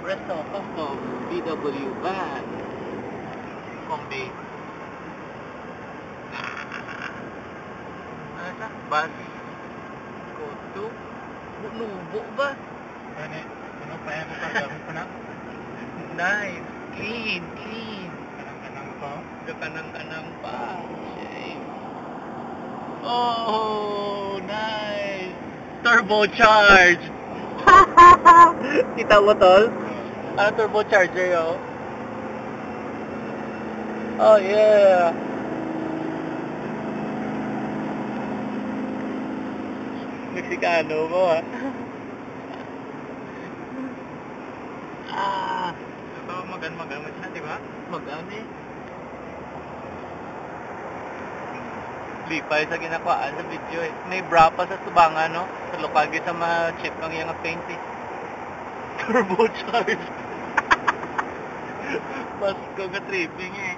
Resto of BW van. Kombi. Ano siya? Bus. Koto. Nubo ba? Ano pa yan mo pa? Gamit ko na? Nice. Clean. Kanang-kanang ko. Kanang-kanang pa. Shame. Oh, nice. Turbocharged. Kita mo, tol? Ano turbocharger yun? Oh, yeah. Mexicano ko, ah. Ito, magan siya, di ba? Magani. Lipay sa ginakwaan sa video eh. May bra pa sa tubangan, no? Sa lokagi sa ma-chip ng yung paint eh. Turbocharged. Mas ko ka tripping eh.